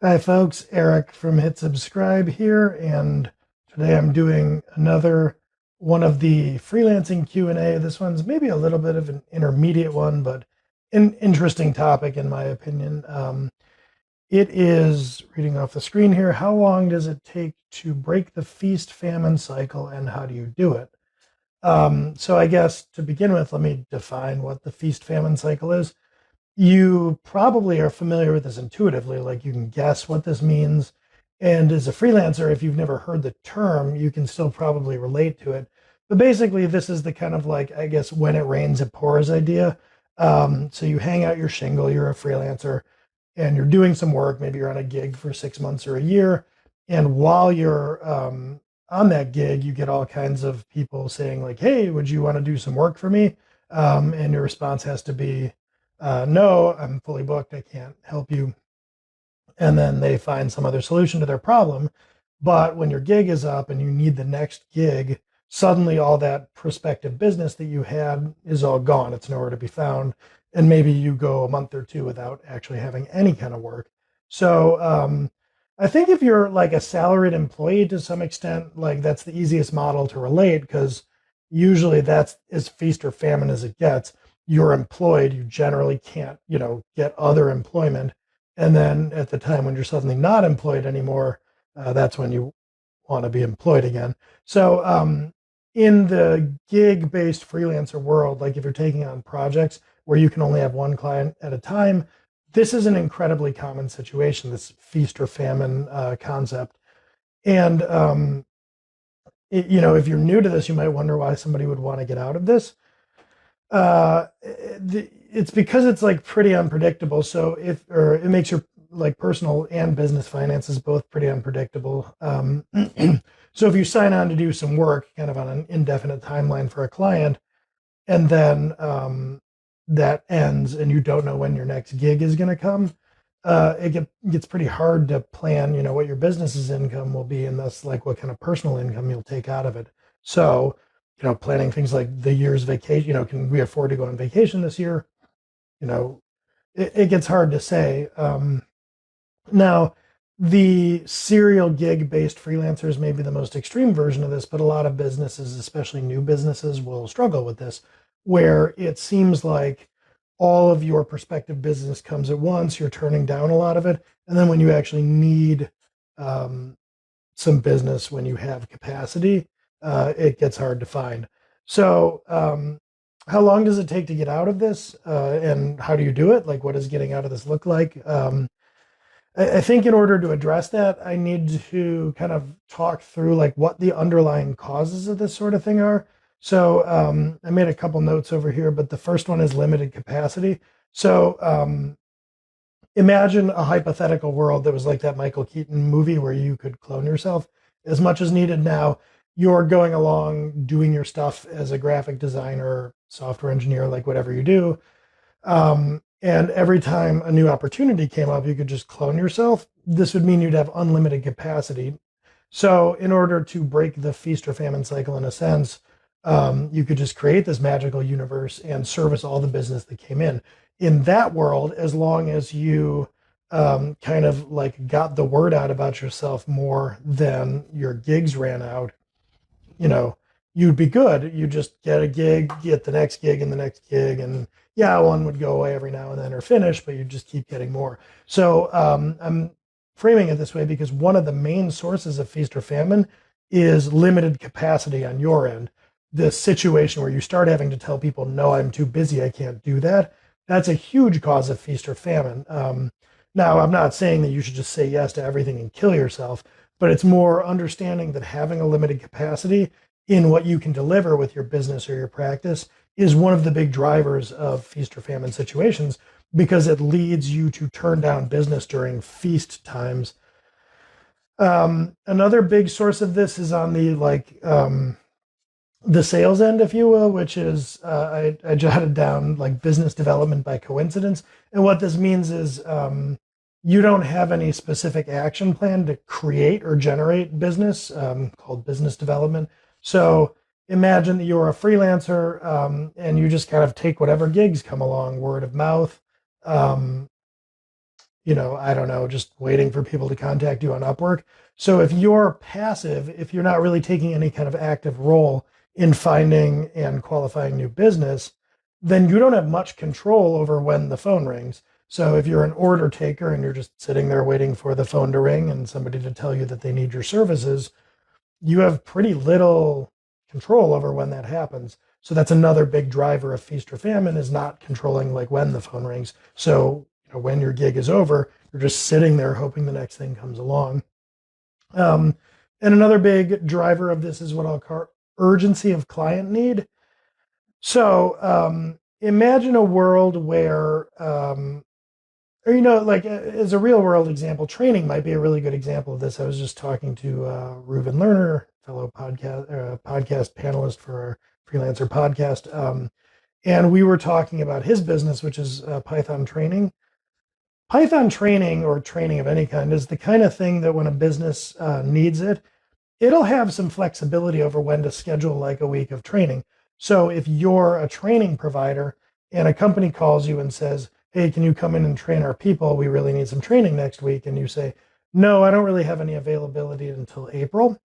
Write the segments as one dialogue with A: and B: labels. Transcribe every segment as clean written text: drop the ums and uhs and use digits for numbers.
A: Hi folks, Eric from Hit Subscribe here, and today I'm doing another one of the freelancing Q&A. This one's maybe a little bit of an intermediate one, but an interesting topic in my opinion. It is, reading off the screen here, how long does it take to break the feast-famine cycle and how do you do it? So I guess to begin with, let me define what the feast-famine cycle is. You probably are familiar with this intuitively, like you can guess what this means. And as a freelancer, if you've never heard the term, you can still probably relate to it. But basically, this is the kind of like, I guess, when it rains, it pours idea. So you hang out your shingle, you're a freelancer, and you're doing some work. Maybe you're on a gig for 6 months or a year. And while you're on that gig, you get all kinds of people saying, like, hey, would you want to do some work for me? And your response has to be, no, I'm fully booked. I can't help you. And then they find some other solution to their problem. But when your gig is up and you need the next gig, suddenly all that prospective business that you had is all gone. It's nowhere to be found. And maybe you go a month or two without actually having any kind of work. So I think if you're like a salaried employee to some extent, like that's the easiest model to relate because usually that's as feast or famine as it gets. You're employed, you generally can't, get other employment. And then at the time when you're suddenly not employed anymore, that's when you want to be employed again. So in the gig-based freelancer world, like if you're taking on projects where you can only have one client at a time, this is an incredibly common situation, this feast or famine concept. And if you're new to this, you might wonder why somebody would want to get out of this. It's because it's like pretty unpredictable. So or it makes your like personal and business finances both pretty unpredictable. So if you sign on to do some work kind of on an indefinite timeline for a client, and then that ends and you don't know when your next gig is going to come, gets pretty hard to plan, what your business's income will be and thus like what kind of personal income you'll take out of it. So, planning things like the year's vacation, can we afford to go on vacation this year? You know, it gets hard to say. Now, the serial gig based freelancers may be the most extreme version of this, but a lot of businesses, especially new businesses, will struggle with this, where it seems like all of your prospective business comes at once, you're turning down a lot of it. And then when you actually need um, some business, when you have capacity, it gets hard to find. So, how long does it take to get out of this? And how do you do it? Like, what does getting out of this look like? I think in order to address that, I need to kind of talk through like what the underlying causes of this sort of thing are. So I made a couple notes over here, but the first one is limited capacity. So imagine a hypothetical world that was like that Michael Keaton movie where you could clone yourself as much as needed. Now you're going along doing your stuff as a graphic designer, software engineer, like whatever you do. And every time a new opportunity came up, you could just clone yourself. This would mean you'd have unlimited capacity. So, in order to break the feast or famine cycle, in a sense, you could just create this magical universe and service all the business that came in. In that world, as long as you kind of like got the word out about yourself more than your gigs ran out, you know, you'd be good. You just get a gig, get the next gig and the next gig. And yeah, one would go away every now and then or finish, but you just keep getting more. So I'm framing it this way because one of the main sources of feast or famine is limited capacity on your end. The situation where you start having to tell people, no, I'm too busy, I can't do that. That's a huge cause of feast or famine. Now, I'm not saying that you should just say yes to everything and kill yourself, but it's more understanding that having a limited capacity in what you can deliver with your business or your practice is one of the big drivers of feast or famine situations because it leads you to turn down business during feast times. Another big source of this is on the sales end, if you will, which is I jotted down like business development by coincidence. And what this means is you don't have any specific action plan to create or generate business called business development. So imagine that you're a freelancer and you just kind of take whatever gigs come along, word of mouth. Um, I don't know, just waiting for people to contact you on Upwork. So if you're passive, if you're not really taking any kind of active role in finding and qualifying new business, then you don't have much control over when the phone rings. So if you're an order taker and you're just sitting there waiting for the phone to ring and somebody to tell you that they need your services, you have pretty little control over when that happens. So that's another big driver of feast or famine, is not controlling like when the phone rings. So when your gig is over, you're just sitting there hoping the next thing comes along. Um, and another big driver of this is what I'll call urgency of client need. So imagine a world where, or like as a real world example, training might be a really good example of this. I was just talking to Reuben Lerner, fellow podcast panelist for our freelancer podcast, and we were talking about his business, which is Python training. Python training, or training of any kind, is the kind of thing that when a business needs it, it'll have some flexibility over when to schedule like a week of training. So if you're a training provider and a company calls you and says, hey, can you come in and train our people? We really need some training next week. And you say, no, I don't really have any availability until April.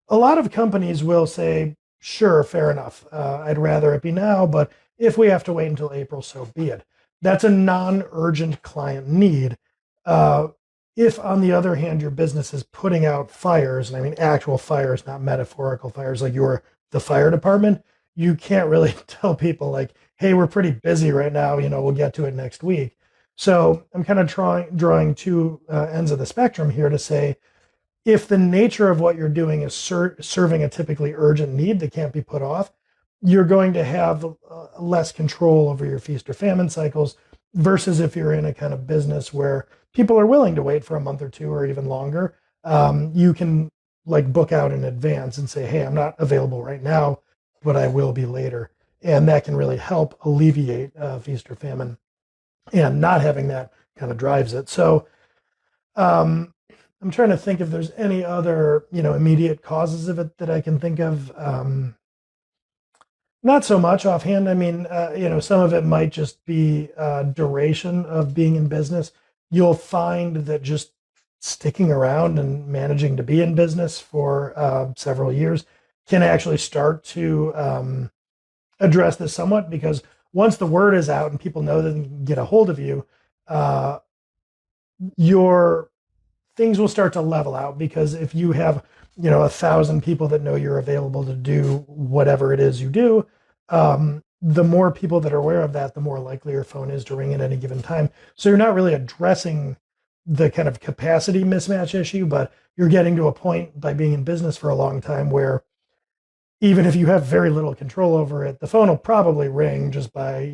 A: A lot of companies will say, sure, fair enough. I'd rather it be now, but if we have to wait until April, so be it. That's a non-urgent client need. Uh, if, on the other hand, your business is putting out fires, and I mean actual fires, not metaphorical fires, like you're the fire department, you can't really tell people like, hey, we're pretty busy right now, we'll get to it next week. So I'm kind of drawing two ends of the spectrum here to say, if the nature of what you're doing is serving a typically urgent need that can't be put off, you're going to have less control over your feast or famine cycles, versus if you're in a kind of business where people are willing to wait for a month or two or even longer. You can like book out in advance and say, hey, I'm not available right now, but I will be later. And that can really help alleviate feast or famine. And not having that kind of drives it. So um, I'm trying to think if there's any other, immediate causes of it that I can think of. Not so much offhand. I mean, some of it might just be duration of being in business. You'll find that just sticking around and managing to be in business for several years can actually start to address this somewhat, because once the word is out and people know that they can get a hold of you, uh, your things will start to level out. Because if you have 1,000 people that know you're available to do whatever it is you do, the more people that are aware of that, the more likely your phone is to ring at any given time. So you're not really addressing the kind of capacity mismatch issue, but you're getting to a point by being in business for a long time where even if you have very little control over it, the phone will probably ring just by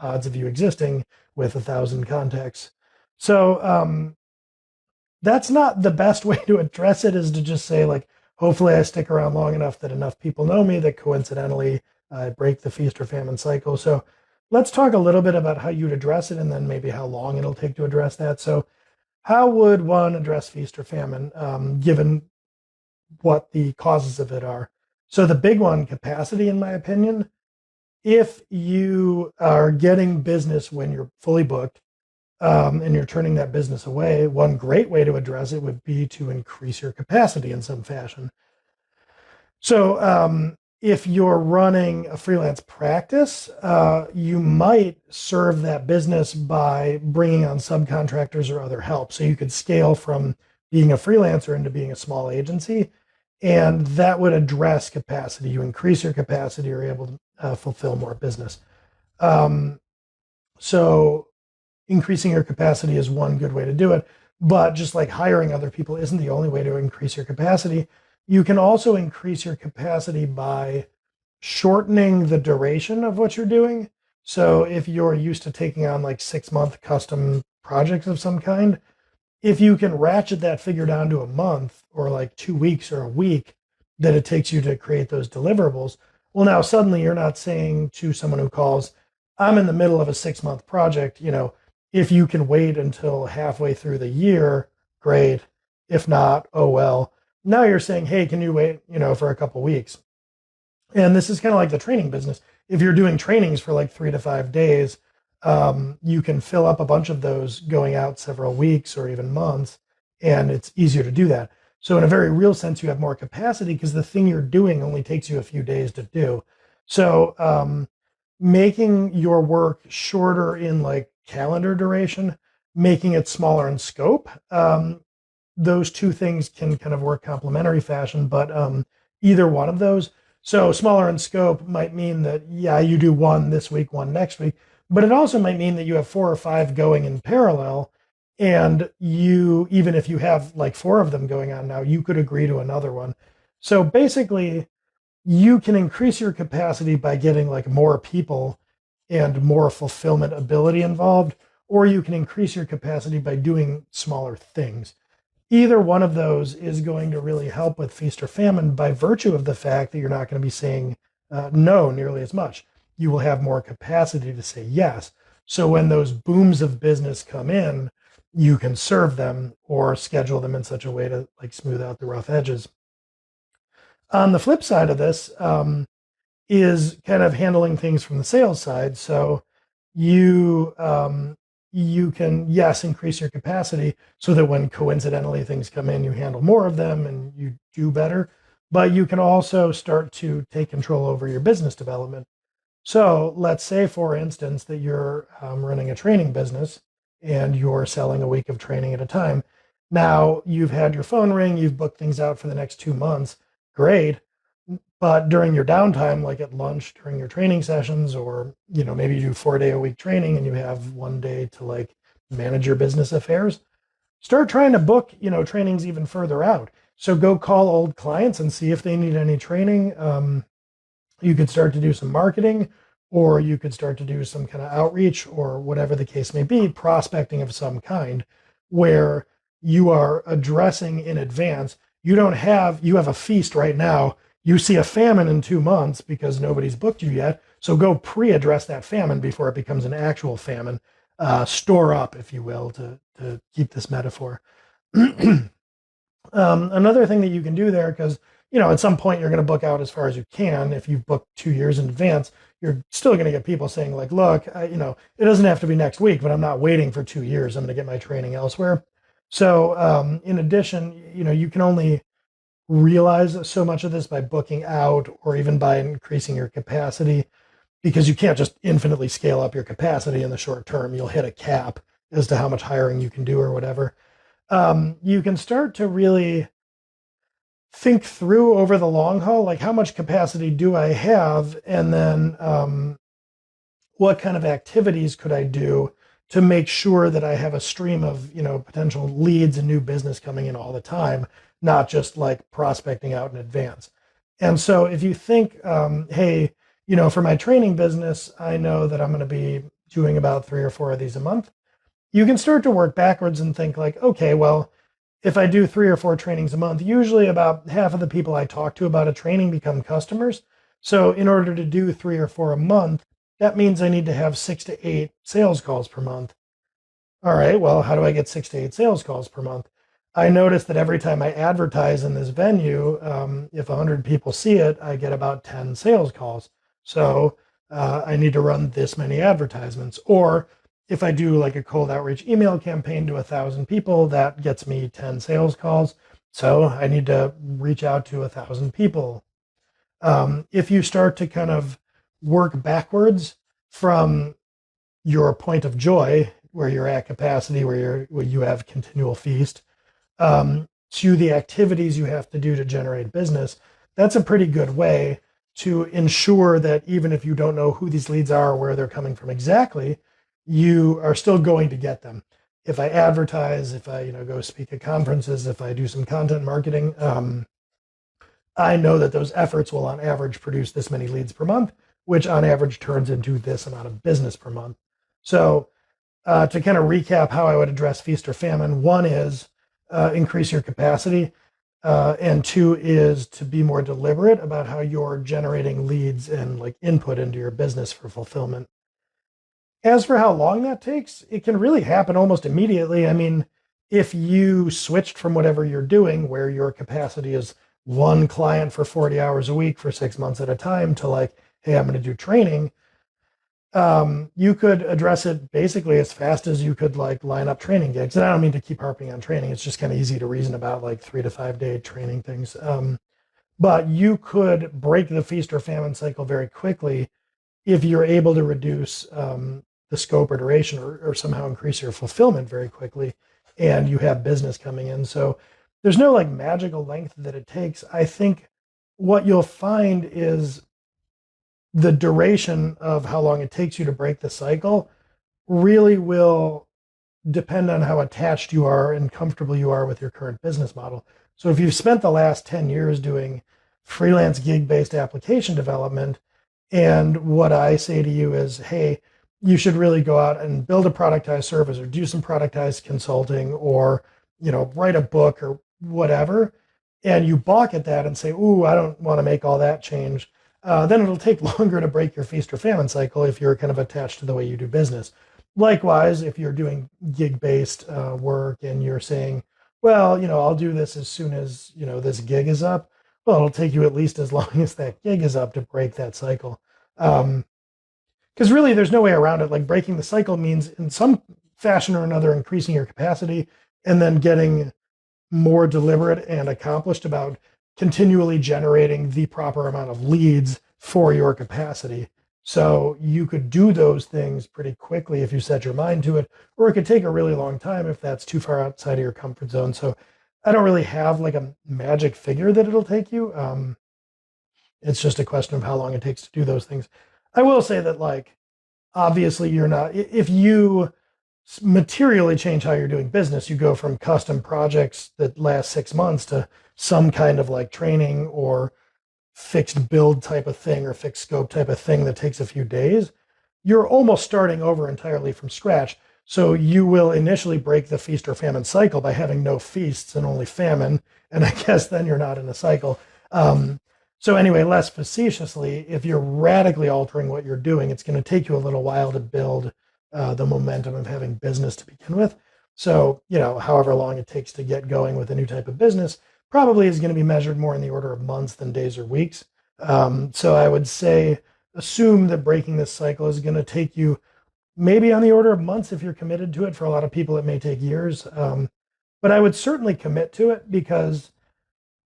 A: odds of you existing with 1,000 contacts. So that's not the best way to address it, is to just say like, hopefully I stick around long enough that enough people know me that coincidentally I break the feast or famine cycle. So let's talk a little bit about how you'd address it, and then maybe how long it'll take to address that. So how would one address feast or famine, given what the causes of it are? So the big one, capacity, in my opinion. If you are getting business when you're fully booked, and you're turning that business away, one great way to address it would be to increase your capacity in some fashion. So if you're running a freelance practice, you might serve that business by bringing on subcontractors or other help. So you could scale from being a freelancer into being a small agency, and that would address capacity. You increase your capacity, you're able to fulfill more business. So increasing your capacity is one good way to do it. But just like hiring other people isn't the only way to increase your capacity, you can also increase your capacity by shortening the duration of what you're doing. So if you're used to taking on like 6-month custom projects of some kind, if you can ratchet that figure down to a month, or like 2 weeks or a week that it takes you to create those deliverables, well, now suddenly you're not saying to someone who calls, I'm in the middle of a 6-month project, if you can wait until halfway through the year, great. If not, oh well. Now you're saying, hey, can you wait, for a couple weeks? And this is kind of like the training business. If you're doing trainings for like 3 to 5 days, you can fill up a bunch of those going out several weeks or even months, and it's easier to do that. So in a very real sense, you have more capacity because the thing you're doing only takes you a few days to do. So making your work shorter in like calendar duration, making it smaller in scope, those two things can kind of work complementary fashion, but either one of those. So smaller in scope might mean that, yeah, you do one this week, one next week, but it also might mean that you have 4 or 5 going in parallel. And you, even if you have like 4 of them going on now, you could agree to another one. So basically, you can increase your capacity by getting like more people and more fulfillment ability involved, or you can increase your capacity by doing smaller things. Either one of those is going to really help with feast or famine by virtue of the fact that you're not going to be saying no nearly as much. You will have more capacity to say yes. So when those booms of business come in, you can serve them or schedule them in such a way to like smooth out the rough edges. On the flip side of this is kind of handling things from the sales side. So you you can, yes, increase your capacity so that when coincidentally things come in, you handle more of them and you do better. But you can also start to take control over your business development. So let's say, for instance, that you're running a training business and you're selling a week of training at a time. Now you've had your phone ring, you've booked things out for the next 2 months. Great. But during your downtime, like at lunch during your training sessions, or maybe you do 4 day a week training and you have one day to like manage your business affairs, start trying to book, trainings even further out. So go call old clients and see if they need any training. You could start to do some marketing, or you could start to do some kind of outreach, or whatever the case may be, prospecting of some kind, where you are addressing in advance. You have a feast right now. You see a famine in 2 months because nobody's booked you yet. So go pre-address that famine before it becomes an actual famine. Store up, if you will, to keep this metaphor. Another thing that you can do there, because at some point you're going to book out as far as you can. If you've booked 2 years in advance, you're still going to get people saying like, look, it doesn't have to be next week, but I'm not waiting for 2 years. I'm going to get my training elsewhere. So in addition, you can only realize so much of this by booking out or even by increasing your capacity, because you can't just infinitely scale up your capacity in the short term. You'll hit a cap as to how much hiring you can do or whatever. You can start to really think through over the long haul, like how much capacity do I have? And then what kind of activities could I do to make sure that I have a stream of, potential leads and new business coming in all the time, not just like prospecting out in advance. And so if you think, hey, for my training business, I know that I'm going to be doing about 3 or 4 of these a month. You can start to work backwards and think like, okay, well, if I do 3 or 4 trainings a month, usually about half of the people I talk to about a training become customers. So in order to do 3 or 4 a month, that means I need to have 6 to 8 sales calls per month. All right, well, how do I get 6 to 8 sales calls per month? I notice that every time I advertise in this venue, if 100 people see it, I get about 10 sales calls. So I need to run this many advertisements. Or if I do like a cold outreach email campaign to 1,000 people, that gets me 10 sales calls. So I need to reach out to 1,000 people. If you start to kind of work backwards from your point of joy, where you're at capacity, where you have continual feast, to the activities you have to do to generate business, that's a pretty good way to ensure that even if you don't know who these leads are or where they're coming from exactly, you are still going to get them. If I advertise, if I go speak at conferences, if I do some content marketing, I know that those efforts will on average produce this many leads per month, which on average turns into this amount of business per month. So to kind of recap how I would address feast or famine, one is increase your capacity, and two is to be more deliberate about how you're generating leads and like input into your business for fulfillment. As for how long that takes, it can really happen almost immediately. I mean, if you switched from whatever you're doing, where your capacity is one client for 40 hours a week for 6 months at a time, to like, hey, I'm going to do training, You could address it basically as fast as you could like line up training gigs. And I don't mean to keep harping on training. It's just kind of easy to reason about like 3 to 5 day training things. But you could break the feast or famine cycle very quickly if you're able to reduce the scope or duration or somehow increase your fulfillment very quickly and you have business coming in. So there's no like magical length that it takes. I think what you'll find is the duration of how long it takes you to break the cycle really will depend on how attached you are and comfortable you are with your current business model. So if you've spent the last 10 years doing freelance gig based application development, and what I say to you is, hey, you should really go out and build a productized service or do some productized consulting or, write a book or whatever. And you balk at that and say, ooh, I don't want to make all that change. Then it'll take longer to break your feast or famine cycle if you're kind of attached to the way you do business. Likewise, if you're doing gig-based work and you're saying, well, I'll do this as soon as, this gig is up. Well, it'll take you at least as long as that gig is up to break that cycle. Because really, there's no way around it. Like breaking the cycle means in some fashion or another, increasing your capacity and then getting more deliberate and accomplished about continually generating the proper amount of leads for your capacity. So you could do those things pretty quickly if you set your mind to it, or it could take a really long time if that's too far outside of your comfort zone. So I don't really have like a magic figure that it'll take you. It's just a question of how long it takes to do those things. I will say that like, obviously you're not, if you materially change how you're doing business, you go from custom projects that last 6 months to some kind of like training or fixed build type of thing or fixed scope type of thing that takes a few days, you're almost starting over entirely from scratch. So you will initially break the feast or famine cycle by having no feasts and only famine. And I guess then you're not in a cycle. So anyway, less facetiously, if you're radically altering what you're doing, it's going to take you a little while to build the momentum of having business to begin with. So, however long it takes to get going with a new type of business probably is going to be measured more in the order of months than days or weeks. So I would say, assume that breaking this cycle is going to take you maybe on the order of months if you're committed to it. For a lot of people, it may take years. But I would certainly commit to it because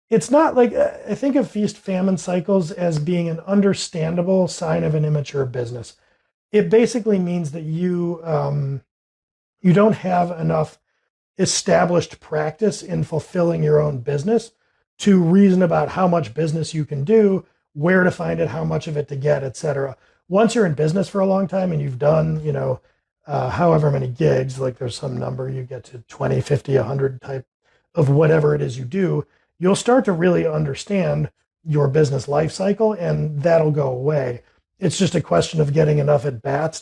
A: it's not like I think of feast famine cycles as being an understandable sign of an immature business. It basically means that you don't have enough established practice in fulfilling your own business to reason about how much business you can do, where to find it, how much of it to get, etc. Once you're in business for a long time and you've done, however many gigs, like there's some number, you get to 20, 50, 100 type of whatever it is you do, you'll start to really understand your business life cycle and that'll go away. It's just a question of getting enough at bats